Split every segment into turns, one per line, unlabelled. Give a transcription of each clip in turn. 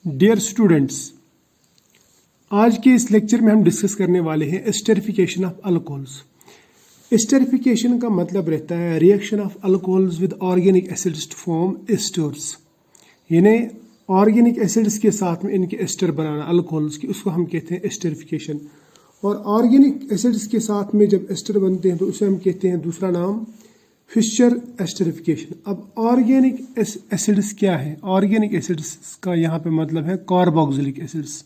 Dear students, आज के इस लेक्चर में हम डिस्कस करने वाले हैं एस्टरिफिकेशन ऑफ अल्कोहल्स। एस्टरिफिकेशन का मतलब रहता है reaction of alcohols with organic acids to form esters, यानी ऑर्गेनिक एसिड्स के साथ में इनके एस्टर बनाना अल्कोहल्स की, उसको हम कहते हैं एस्टरिफिकेशन। और ऑर्गेनिक एसिड्स के साथ में जब एस्टर बनते हैं तो उसे हम कहते हैं दूसरा नाम फिशर एस्टरिफिकेशन। अब ऑर्गेनिक एसिड्स क्या है? ऑर्गेनिक एसिड्स का यहाँ पे मतलब है कार्बोक्सिलिक एसिड्स।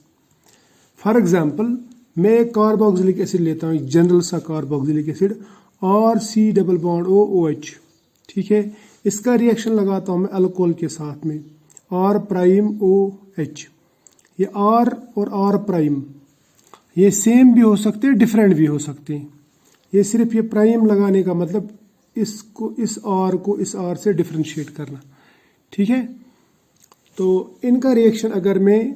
फॉर एग्जांपल मैं एक कार्बोक्सिलिक एसिड लेता हूँ, जनरल सा कार्बोक्सिलिक एसिड और C double bond O O H, ठीक है। इसका रिएक्शन लगाता हूँ मैं अल्कोहल के साथ में आर प्राइम ओ एच। ये आर और आर प्राइम ये सेम भी हो सकते हैं, डिफरेंट भी हो सकते हैं। ये सिर्फ ये प्राइम लगाने का मतलब इसको इस आर को इस आर से डिफ्रेंशिएट करना, ठीक है। तो इनका रिएक्शन अगर मैं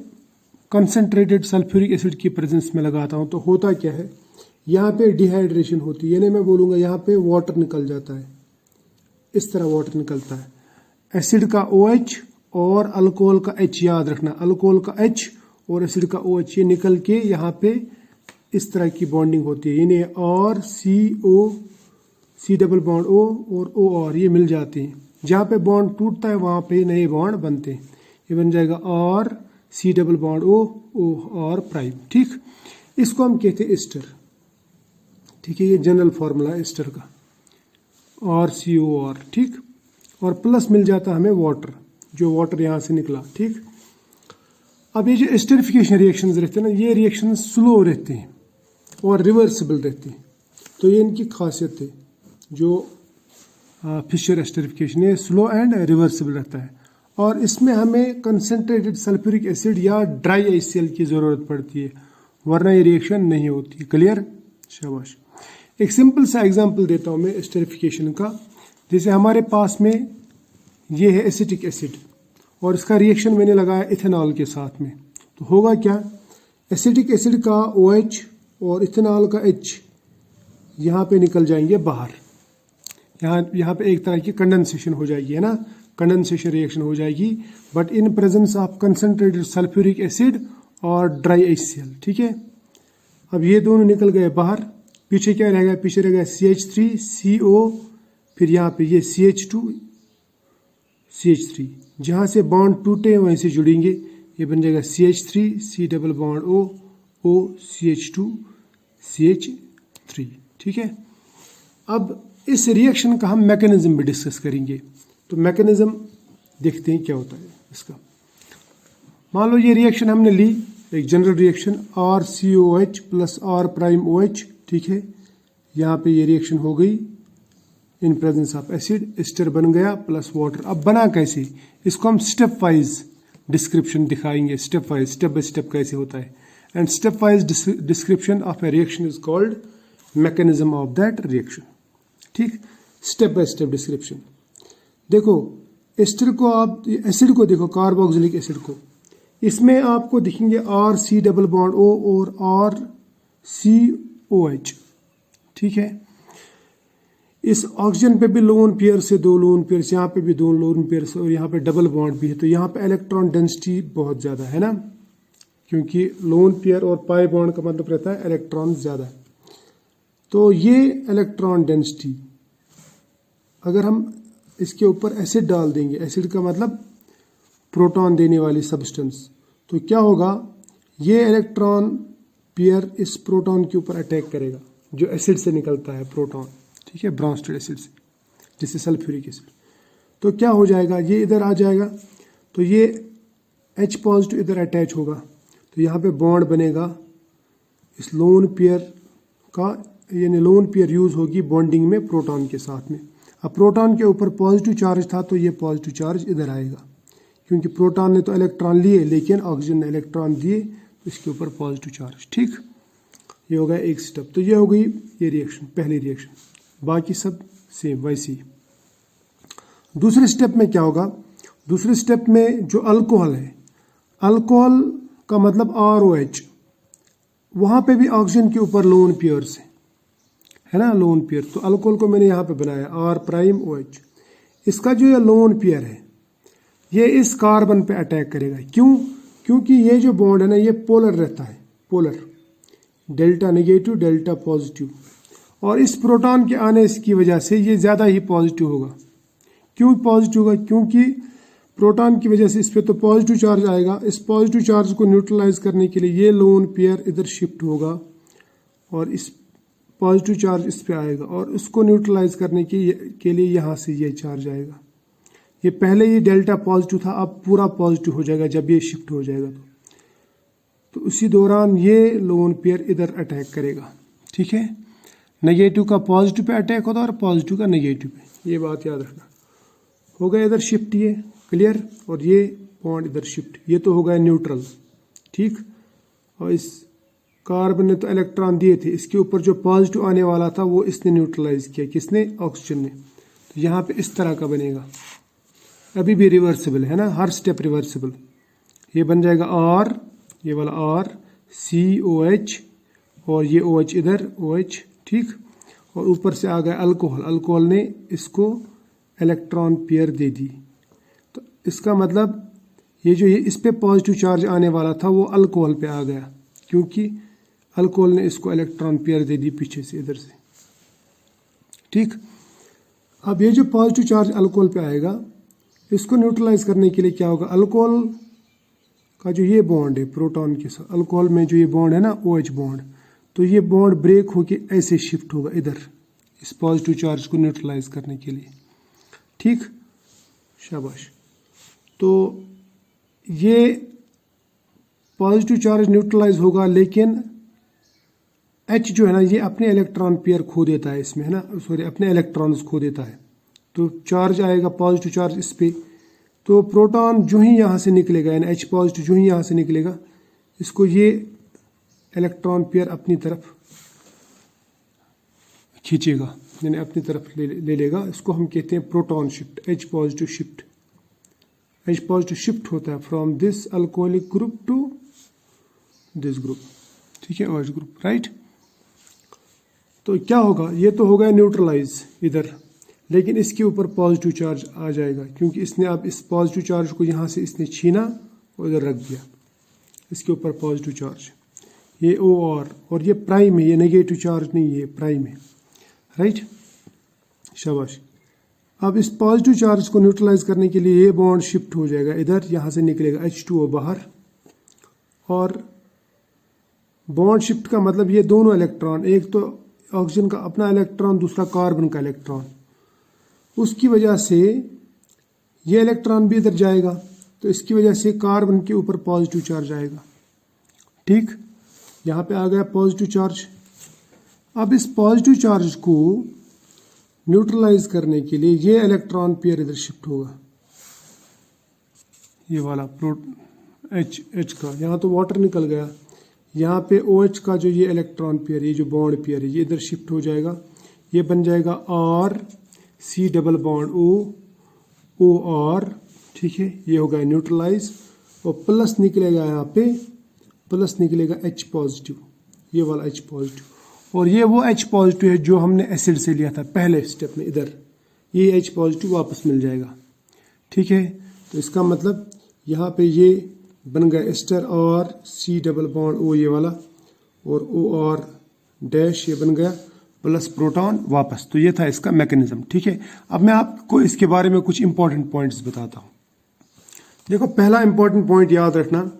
कंसंट्रेटेड सल्फ्यूरिक एसिड की प्रेजेंस में लगाता हूँ तो होता क्या है, यहाँ पे डिहाइड्रेशन होती है, यानी मैं बोलूँगा यहाँ पे वाटर निकल जाता है, इस तरह वाटर निकलता है। एसिड का OH और अल्कोहल का H, याद रखना, अल्कोहल का H और एसिड का OH ये निकल के यहाँ पे इस तरह की बॉन्डिंग होती है, यानी और सी डबल बॉन्ड O और OR ये मिल जाते हैं। जहाँ पे बॉन्ड टूटता है वहाँ पे नए बॉन्ड बनते हैं, ये बन जाएगा और सी डबल बॉन्ड O और प्राइम, ठीक। इसको हम कहते हैं एस्टर, ठीक है। ये जनरल फॉर्मूला है एस्टर का, और COR, ठीक। और प्लस मिल जाता है हमें वाटर, जो वाटर यहाँ से निकला, ठीक। अब ये जो एस्टरिफिकेशन रिएक्शंस रहते हैं ना, ये रिएक्शन स्लो रहते हैं और रिवर्सिबल रहते हैं। तो ये इनकी खासियत है जो फिशर एस्टरिफिकेशन, ये स्लो एंड रिवर्सिबल रहता है। और इसमें हमें कंसंट्रेटेड सल्फ्यूरिक एसिड या ड्राई HCl की ज़रूरत पड़ती है, वरना ये रिएक्शन नहीं होती। क्लियर? शाबाश। एक सिंपल सा एग्जांपल देता हूँ मैं एस्टरिफिकेशन का। जैसे हमारे पास में ये है एसिटिक एसिड और इसका रिएक्शन मैंने लगाया इथेनॉल के साथ में, तो होगा क्या, एसिटिक एसिड का OH और इथेनॉल का H यहाँ पे निकल जाएंगे बाहर। यहाँ पे एक तरह की कंडेंसेशन हो जाएगी, है ना, कंडेंसेशन रिएक्शन हो जाएगी, but in presence of concentrated sulphuric acid और ड्राई HCl, ठीक है। अब ये दोनों निकल गए बाहर, पीछे क्या रहेगा, पीछे रहेगा CH3 CO, फिर यहाँ पे ये CH2 CH3, जहाँ से बॉन्ड टूटे वहीं से जुड़ेंगे, ये बन जाएगा CH3 C double bond O CH2 CH3, ठीक है। अब इस रिएक्शन का हम मैकेनिज्म भी डिस्कस करेंगे। तो मैकेनिज्म देखते हैं क्या होता है इसका। मान लो ये रिएक्शन हमने ली, एक general reaction RCOH plus R prime OH, ठीक है। यहाँ पे ये रिएक्शन हो गई in presence of acid, ester बन गया प्लस वाटर। अब बना कैसे, इसको हम स्टेप वाइज डिस्क्रिप्शन दिखाएंगे, step wise, step by step कैसे होता है। And step wise description of a reaction is called mechanism of that reaction, ठीक। Step by step description. देखो एस्टर को, आप एसिड को देखो, कार्बोक्सिलिक एसिड को, इसमें आपको दिखेंगे RC डबल बॉन्ड O और RCOH, ठीक है। इस ऑक्सीजन पे भी लोन पेयर से दो लोन पेयर, यहाँ पे भी दो लोन पेयर से, और यहाँ पे डबल बॉन्ड भी है। तो यहाँ पे इलेक्ट्रॉन डेंसिटी बहुत ज़्यादा है ना, क्योंकि लोन पेयर और पाई बॉन्ड का मतलब रहता है इलेक्ट्रॉन ज़्यादा है। तो ये इलेक्ट्रॉन डेंसिटी अगर हम इसके ऊपर एसिड डाल देंगे, एसिड का मतलब प्रोटॉन देने वाली सब्सटेंस, तो क्या होगा, ये इलेक्ट्रॉन पेयर इस प्रोटॉन के ऊपर अटैक करेगा जो एसिड से निकलता है, प्रोटॉन, ठीक है, ब्रॉन्स्टेड एसिड से, जैसे सल्फ्यूरिक एसिड। तो क्या हो जाएगा, ये इधर आ जाएगा, तो ये H पॉजिटिव इधर अटैच होगा, तो यहाँ पे बॉन्ड बनेगा इस लोन पेयर का, यानी लोन पेयर यूज होगी बॉन्डिंग में प्रोटॉन के साथ में। अब प्रोटॉन के ऊपर पॉजिटिव चार्ज था तो ये पॉजिटिव चार्ज इधर आएगा, क्योंकि प्रोटॉन ने तो इलेक्ट्रॉन लिए लेकिन ऑक्सीजन ने इलेक्ट्रॉन दिए, तो इसके ऊपर पॉजिटिव चार्ज, ठीक। ये हो गया एक स्टेप। तो ये हो गई ये रिएक्शन, पहली रिएक्शन, बाकी सब सेम वैसे ही। दूसरे स्टेप में क्या होगा, दूसरे स्टेप में जो अल्कोहल है, अल्कोहल का मतलब ROH, वहाँ पे भी ऑक्सीजन के ऊपर लोन पेयर्स है ना, लोन पेयर। तो अल्कोहल को मैंने यहाँ पे बनाया R प्राइम OH। इसका जो ये लोन पेयर है ये इस कार्बन पे अटैक करेगा, क्यों, क्योंकि ये जो बॉन्ड है ना ये पोलर रहता है, polar, delta negative delta positive, और इस प्रोटॉन के आने की वजह से ये ज़्यादा ही पॉजिटिव होगा। क्यों पॉजिटिव होगा? क्योंकि प्रोटॉन की वजह से इस पे तो पॉजिटिव चार्ज आएगा, इस पॉजिटिव चार्ज को न्यूट्रलाइज करने के लिए ये लोन पेयर इधर शिफ्ट होगा और इस पॉजिटिव चार्ज इस पे आएगा, और उसको न्यूट्रलाइज करने के लिए यहाँ से ये चार्ज आएगा। ये पहले ये डेल्टा पॉजिटिव था, अब पूरा पॉजिटिव हो जाएगा जब ये शिफ्ट हो जाएगा। तो उसी दौरान ये लोन पेयर इधर अटैक करेगा। ठीक है, नेगेटिव का पॉजिटिव पे अटैक होता है और पॉजिटिव का नेगेटिव पे, ये बात याद रखना। हो गया इधर शिफ्ट, ये क्लियर, और ये बॉन्ड इधर शिफ्ट, ये तो हो गया न्यूट्रल। ठीक, और इस कार्बन ने तो इलेक्ट्रॉन दिए थे, इसके ऊपर जो पॉजिटिव आने वाला था वो इसने न्यूट्रलाइज किया, किसने? ऑक्सीजन ने। तो यहाँ पे इस तरह का बनेगा, अभी भी रिवर्सिबल है ना, हर स्टेप रिवर्सिबल। ये बन जाएगा R, ये वाला R, COH, और ये OH इधर OH। ठीक, और ऊपर से आ गया अल्कोहल, अल्कोहल ने इसको इलेक्ट्रॉन पेयर दे दी। तो इसका मतलब ये जो इस पे पॉजिटिव चार्ज आने वाला था वो अल्कोहल पे आ गया, क्योंकि अल्कोहल ने इसको इलेक्ट्रॉन पेयर दे दी पीछे से, इधर से। ठीक, अब ये जो पॉजिटिव चार्ज अल्कोहल पे आएगा, इसको न्यूट्रलाइज करने के लिए क्या होगा? अल्कोहल का जो ये बॉन्ड है प्रोटॉन के साथ, अल्कोहल में जो ये बॉन्ड है ना OH बॉन्ड, तो ये बॉन्ड ब्रेक होके ऐसे शिफ्ट होगा इधर, इस पॉजिटिव चार्ज को न्यूट्रलाइज करने के लिए। ठीक, शाबाश। तो ये पॉजिटिव चार्ज न्यूट्रलाइज होगा, लेकिन H जो है ना ये अपने इलेक्ट्रॉन पेयर खो देता है इसमें, है ना, सॉरी, अपने इलेक्ट्रॉन्स खो देता है। तो चार्ज आएगा पॉजिटिव चार्ज इस पे, तो प्रोटॉन जो ही यहाँ से निकलेगा, यानी H पॉजिटिव जो ही यहाँ से निकलेगा, इसको ये इलेक्ट्रॉन पेयर अपनी तरफ खींचेगा, यानी अपनी तरफ ले लेगा। इसको हम कहते हैं proton shift, H positive shift. H positive shift होता है from this alcoholic group to this group. ठीक है, OH ग्रुप, राइट। तो क्या होगा? ये तो हो गया न्यूट्रलाइज इधर, लेकिन इसके ऊपर पॉजिटिव चार्ज आ जाएगा, क्योंकि इसने अब इस पॉजिटिव चार्ज को यहाँ से इसने छीना और इधर रख दिया, इसके ऊपर पॉजिटिव चार्ज, ये OR, और ये प्राइम है, ये नेगेटिव चार्ज नहीं है, प्राइम है, राइट। शाबाश। अब इस पॉजिटिव चार्ज को न्यूट्रलाइज करने के लिए ये बॉन्ड शिफ्ट हो जाएगा इधर, यहाँ से निकलेगा H2O बाहर, और बॉन्ड शिफ्ट का मतलब ये दोनों इलेक्ट्रॉन, एक तो ऑक्सीजन का अपना इलेक्ट्रॉन, दूसरा कार्बन का इलेक्ट्रॉन, उसकी वजह से ये इलेक्ट्रॉन भी इधर जाएगा, तो इसकी वजह से कार्बन के ऊपर पॉजिटिव चार्ज आएगा। ठीक, यहाँ पे आ गया पॉजिटिव चार्ज। अब इस पॉजिटिव चार्ज को न्यूट्रलाइज करने के लिए ये इलेक्ट्रॉन पेयर इधर शिफ्ट होगा, ये वाला H का, यहाँ तो वाटर निकल गया, यहाँ पे OH का जो ये इलेक्ट्रॉन पेयर, ये जो बॉन्ड पेयर है, ये इधर शिफ्ट हो जाएगा, ये बन जाएगा R C double bond O OR। ठीक है, ये हो गया न्यूट्रलाइज, और प्लस निकलेगा यहाँ पे, प्लस निकलेगा H पॉजिटिव, ये वाला H पॉजिटिव, और ये वो H पॉजिटिव है जो हमने एसिड से लिया था पहले स्टेप में, इधर ये H पॉजिटिव वापस मिल जाएगा। ठीक है, तो इसका मतलब यहाँ पे ये बन गया एस्टर और C डबल बॉन्ड O ये वाला, और OR डैश ये बन गया प्लस प्रोटॉन वापस। तो ये था इसका मैकेनिज्म। ठीक है, अब मैं आपको इसके बारे में कुछ इंपॉर्टेंट पॉइंट्स बताता हूँ। देखो, पहला इंपॉर्टेंट पॉइंट याद रखना,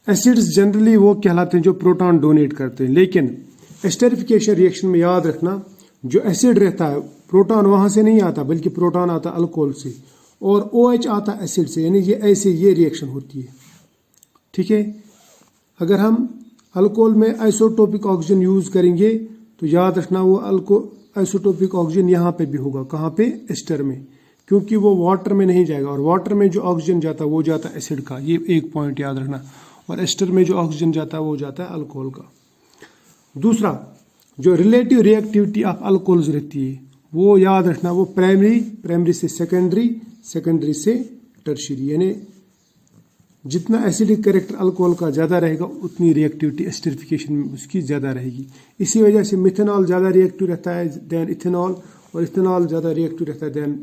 एसिड्स जनरली वो कहलाते हैं जो प्रोटॉन डोनेट करते हैं, लेकिन एस्टरिफिकेशन रिएक्शन में याद रखना, जो एसिड रहता है प्रोटॉन वहां से नहीं आता, बल्कि प्रोटॉन आता अल्कोहल से, और OH आता एसिड से, यानी ये ऐसे ये रिएक्शन होती है। ठीक है, अगर हम अल्कोहल में आइसोटोपिक ऑक्सीजन यूज करेंगे तो याद रखना वो आइसोटोपिक ऑक्सीजन यहाँ पे भी होगा, कहाँ पे? एस्टर में, क्योंकि वो वाटर में नहीं जाएगा, और वाटर में जो ऑक्सीजन जाता है वो जाता है एसिड का, ये एक पॉइंट याद रखना, और एस्टर में जो ऑक्सीजन जाता है वो जाता है अल्कोहल का। दूसरा, जो रिलेटिव रिएक्टिविटी ऑफ अल्कोहल्स रहती है वो याद रखना, वो प्राइमरी से सेकेंडरी से टर्शियरी, यानी जितना एसिडिक कैरेक्टर अल्कोहल का ज़्यादा रहेगा उतनी रिएक्टिविटी एस्टरिफिकेशन में उसकी ज़्यादा रहेगी। इसी वजह से मिथेनॉल ज़्यादा रिएक्टिव रहता है देन इथेनॉल, और इथेनॉल ज़्यादा रिएक्टिव रहता है देन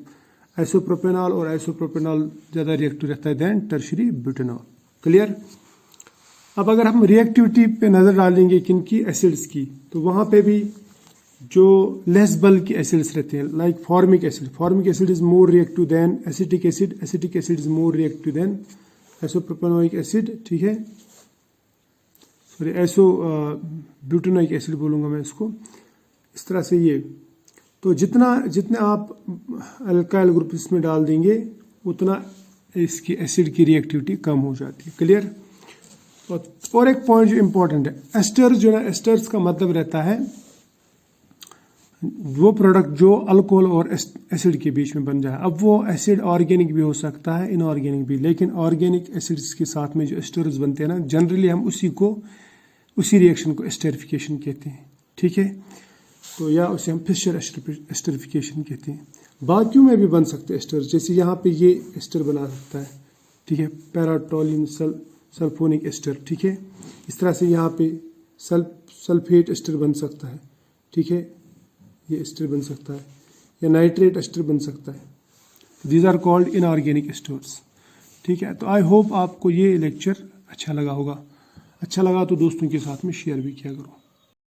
आइसोप्रोपेनॉल, और आइसोप्रोपेनॉल ज़्यादा रिएक्टिव रहता है देन टर्शियरी ब्यूटेनॉल। क्लियर। अब अगर हम रिएक्टिविटी पे नज़र डालेंगे किनकी, एसिड्स की, तो वहाँ पे भी जो लेस बल्क के एसिड्स रहते हैं, like formic acid is more reactive than acetic acid is more reactive than isopropanoic acid, ठीक है, सॉरी ऐसो ब्यूटेनोइक एसिड बोलूँगा मैं इसको, इस तरह से ये। तो जितने आप अल्काइल ग्रुप इसमें डाल देंगे उतना इसकी एसिड की रिएक्टिविटी कम हो जाती है, क्लियर। और एक पॉइंट जो इम्पोर्टेंट है, एस्टर्स जो है, एस्टर्स का मतलब रहता है वो प्रोडक्ट जो अल्कोहल और एसिड के बीच में बन जाए। अब वो एसिड ऑर्गेनिक भी हो सकता है, इनऑर्गेनिक भी, लेकिन ऑर्गेनिक एसिड्स के साथ में जो एस्टर्स बनते हैं ना, जनरली हम उसी रिएक्शन को एस्टरिफिकेशन कहते हैं, ठीक है। तो या उसे हम फिशर एस्टरिफिकेशन कहते हैं। बाकियों में भी बन सकते हैं एस्टर, जैसे यहाँ पे ये एस्टर बना सकता है, ठीक है, पैराटोलिन सल्फोनिक एस्टर, ठीक है। इस तरह से यहाँ पे सल्फेट एस्टर बन सकता है, ठीक है, ये एस्टर बन सकता है, या नाइट्रेट एस्टर बन सकता है। These are called inorganic esters, ठीक है। तो आई होप आपको ये लेक्चर अच्छा लगा होगा। अच्छा लगा तो दोस्तों के साथ में शेयर भी किया करो।